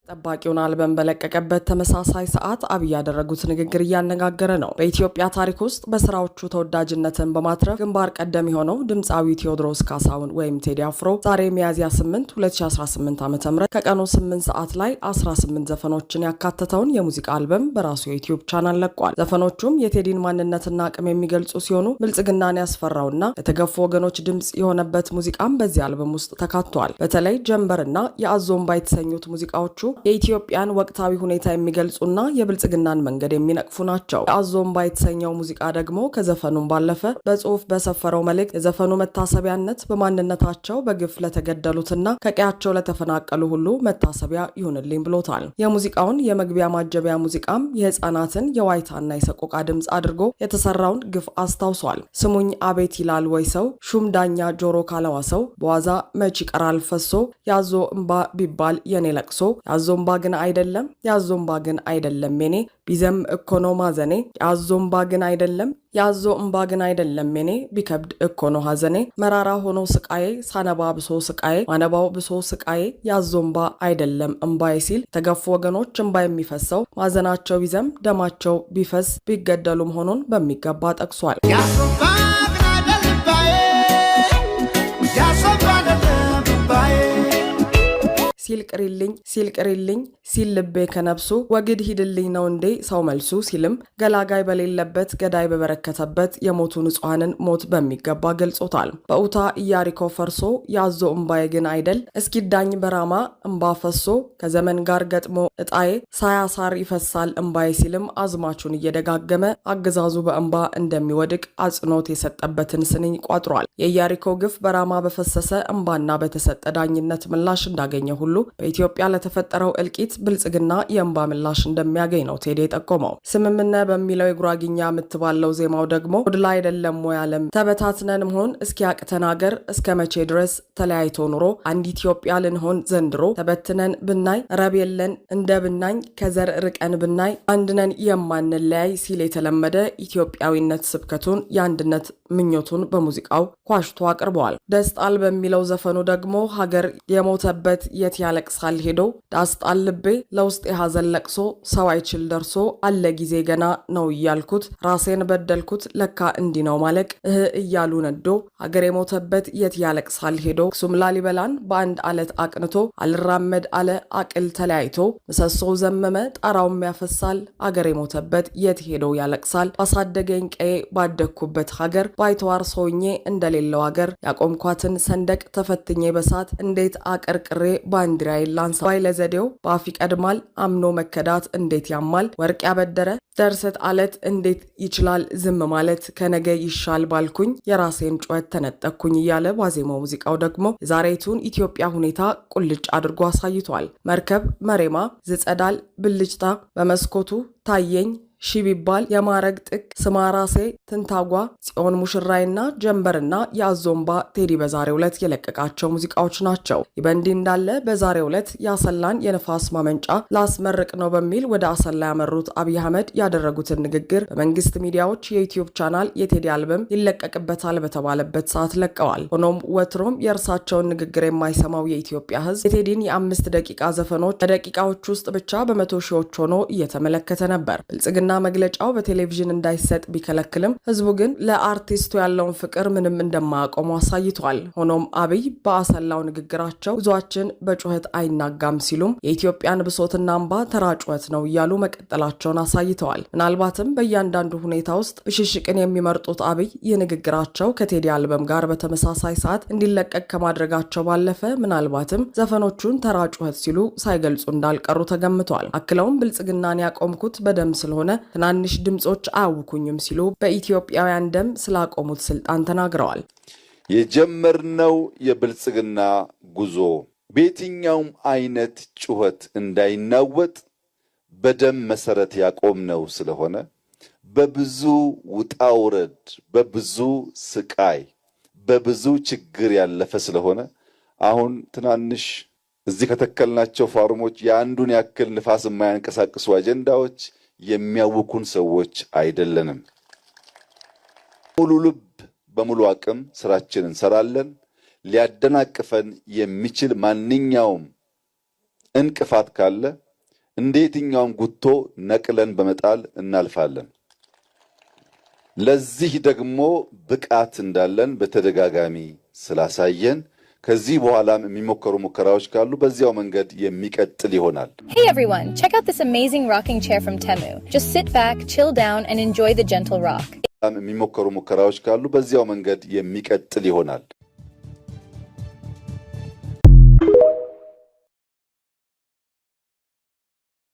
ጠባቂውን አልበም በለቀቀበት ተመሳሳይ ሰዓት አብይ ያደረጉት ንግግር እያነጋገረ ነው። በኢትዮጵያ ታሪክ ውስጥ በስራዎቹ ተወዳጅነትን በማትረፍ ግንባር ቀደም የሆነው ድምፃዊ ቴዎድሮስ ካሳሁን ወይም ቴዲ አፍሮ ዛሬ ሚያዝያ 8 2018 ዓ.ም ከቀኑ 8 ሰዓት ላይ 18 ዘፈኖችን ያካተተውን የሙዚቃ አልበም በራሱ የዩቲዩብ ቻናል ለቋል። ዘፈኖቹም የቴዲን ማንነትና አቅም የሚገልጹ ሲሆኑ ብልጽግናን ያስፈራውና ለተገፉ ወገኖች ድምፅ የሆነበት ሙዚቃም በዚህ አልበም ውስጥ ተካቷል። በተለይ ጀንበርና የአዞምባ የተሰኙት ሙዚቃዎቹ የኢትዮጵያን ወቅታዊ ሁኔታ የሚገልጹና የብልጽግናን መንገድ የሚነቅፉ ናቸው። የአዞምባ የተሰኘው ሙዚቃ ደግሞ ከዘፈኑም ባለፈ በጽሁፍ በሰፈረው መልእክት የዘፈኑ መታሰቢያነት በማንነታቸው በግፍ ለተገደሉትና ከቀያቸው ለተፈናቀሉ ሁሉ መታሰቢያ ይሁንልኝ ብሎታል። የሙዚቃውን የመግቢያ ማጀቢያ ሙዚቃም የህፃናትን የዋይታና የሰቆቃ ድምፅ አድርጎ የተሰራውን ግፍ አስታውሷል። ስሙኝ አቤት ይላል ወይ ሰው ሹም ዳኛ ጆሮ ካለዋ ሰው በዋዛ መች ይቀራል ፈሶ ያዞ እምባ ቢባል የኔ ለቅሶ ያዞምባ ግን አይደለም ያዞምባ ግን አይደለም የኔ ቢዘም እኮ ነው ማዘኔ ያዞምባ ግን አይደለም ያዞ እምባ ግን አይደለም የኔ ቢከብድ እኮ ነው ሐዘኔ መራራ ሆኖ ስቃዬ ሳነባ ብሶ ስቃዬ ማነባው ብሶ ስቃዬ ያዞምባ አይደለም እምባዬ ሲል የተገፉ ወገኖች እምባ የሚፈሰው ማዘናቸው ቢዘም ደማቸው ቢፈስ ቢገደሉ መሆኑን በሚገባ ጠቅሷል። ሲልቅሪልኝ ሲል ልቤ ከነብሱ ወግድ ሂድልኝ ነው እንዴ ሰው መልሱ ሲልም ገላጋይ በሌለበት ገዳይ በበረከተበት የሞቱ ንጹሐንን ሞት በሚገባ ገልጾታል። በኡታ ኢያሪኮ ፈርሶ ያዞ እምባዬ ግን አይደል እስኪዳኝ በራማ እምባ ፈሶ ከዘመን ጋር ገጥሞ እጣዬ ሳያሳር ይፈሳል እምባዬ ሲልም አዝማቹን እየደጋገመ አገዛዙ በእምባ እንደሚወድቅ አጽንኦት የሰጠበትን ስንኝ ቋጥሯል። የኢያሪኮ ግፍ በራማ በፈሰሰ እምባና በተሰጠ ዳኝነት ምላሽ እንዳገኘ ሁሉ በኢትዮጵያ ለተፈጠረው እልቂት ብልጽግና የእንባ ምላሽ እንደሚያገኝ ነው ቴዲ የጠቆመው። ስምምነ በሚለው የጉራጊኛ የምትባለው ዜማው ደግሞ ወድላ አይደለም ወይ ዓለም ተበታትነን መሆን እስኪያቅተን አገር እስከ መቼ ድረስ ተለያይቶ ኑሮ አንድ ኢትዮጵያ ልንሆን ዘንድሮ ተበትነን ብናይ ረብ የለን እንደ ብናኝ ከዘር ርቀን ብናይ አንድነን የማንለያይ ሲል የተለመደ ኢትዮጵያዊነት ስብከቱን የአንድነት ምኞቱን በሙዚቃው ኳሽቶ አቅርበዋል። ደስጣል በሚለው ዘፈኑ ደግሞ ሀገር የሞተበት የት ያለቅሳል ሄዶ ዳስጣል ልቤ ለውስጥ የሐዘን ለቅሶ ሰው አይችል ደርሶ አለ ጊዜ ገና ነው እያልኩት ራሴን በደልኩት ለካ እንዲህ ነው ማለቅ እያሉ ነዶ ሀገር የሞተበት የት ያለቅሳል ሄዶ ክሱም ላሊበላን በአንድ አለት አቅንቶ አልራመድ አለ አቅል ተለያይቶ ምሰሶው ዘመመ ጣራውም ያፈሳል አገር የሞተበት የት ሄዶ ያለቅሳል ባሳደገኝ ቀዬ ባደግኩበት ሀገር ባይተዋር ሰውኜ እንደሌለው ሀገር ያቆምኳትን ሰንደቅ ተፈትኜ በሳት እንዴት አቀርቅሬ ባንዲራዬን ላንሳ ባይ ለዘዴው በአፍ ይቀድማል አምኖ መከዳት እንዴት ያማል ወርቅ ያበደረ ደርሰት አለት እንዴት ይችላል ዝም ማለት ከነገ ይሻል ባልኩኝ የራሴን ጩኸት ተነጠቅኩኝ እያለ ዋዜማው ሙዚቃው ደግሞ የዛሬቱን ኢትዮጵያ ሁኔታ ቁልጭ አድርጎ አሳይቷል። መርከብ መሬማ ዝጸዳል ብልጭታ በመስኮቱ ታየኝ ሺ ቢባል የማረግ ጥቅ ስማራሴ ትንታጓ ጽዮን ሙሽራይና ጀንበርና የአዞምባ ቴዲ በዛሬው ዕለት የለቀቃቸው ሙዚቃዎች ናቸው። ይበንዲ እንዳለ በዛሬው ዕለት የአሰላን የንፋስ ማመንጫ ላስመርቅ ነው በሚል ወደ አሰላ ያመሩት አብይ አህመድ ያደረጉትን ንግግር በመንግስት ሚዲያዎች የዩቲዩብ ቻናል የቴዲ አልበም ይለቀቅበታል በተባለበት ሰዓት ለቀዋል። ሆኖም ወትሮም የእርሳቸውን ንግግር የማይሰማው የኢትዮጵያ ሕዝብ የቴዲን የ5 ደቂቃ ዘፈኖች በደቂቃዎች ውስጥ ብቻ በመቶ ሺዎች ሆኖ እየተመለከተ ነበር። ብልጽግና መግለጫው በቴሌቪዥን እንዳይሰጥ ቢከለክልም ህዝቡ ግን ለአርቲስቱ ያለውን ፍቅር ምንም እንደማያቆሙ አሳይቷል። ሆኖም አብይ በአሰላው ንግግራቸው ብዙዎችን በጩኸት አይናጋም ሲሉም የኢትዮጵያን ብሶትና እንባ ተራ ጩኸት ነው እያሉ መቀጠላቸውን አሳይተዋል። ምናልባትም በእያንዳንዱ ሁኔታ ውስጥ ብሽሽቅን የሚመርጡት አብይ ይህ ንግግራቸው ከቴዲ አልበም ጋር በተመሳሳይ ሰዓት እንዲለቀቅ ከማድረጋቸው ባለፈ ምናልባትም ዘፈኖቹን ተራ ጩኸት ሲሉ ሳይገልጹ እንዳልቀሩ ተገምቷል። አክለውም ብልጽግናን ያቆምኩት በደም ስለሆነ ትናንሽ ድምጾች አያውኩኝም ሲሉ በኢትዮጵያውያን ደም ስላቆሙት ስልጣን ተናግረዋል። የጀመርነው የብልጽግና ጉዞ በየትኛውም አይነት ጩኸት እንዳይናወጥ በደም መሰረት ያቆምነው ስለሆነ በብዙ ውጣውረድ በብዙ ስቃይ በብዙ ችግር ያለፈ ስለሆነ አሁን ትናንሽ እዚህ ከተከልናቸው ፋርሞች የአንዱን ያክል ንፋስ የማያንቀሳቅሱ አጀንዳዎች የሚያውኩን ሰዎች አይደለንም። ሙሉ ልብ በሙሉ አቅም ስራችንን እንሰራለን። ሊያደናቅፈን የሚችል ማንኛውም እንቅፋት ካለ እንደ የትኛውም ጉቶ ነቅለን በመጣል እናልፋለን። ለዚህ ደግሞ ብቃት እንዳለን በተደጋጋሚ ስላሳየን ከዚህ በኋላም የሚሞከሩ ሙከራዎች ካሉ በዚያው መንገድ የሚቀጥል ይሆናል። Hey everyone, check out this amazing rocking chair from Temu. Just sit back, chill down and enjoy the gentle rock. የሚሞከሩ ሙከራዎች ካሉ በዚያው መንገድ የሚቀጥል ይሆናል።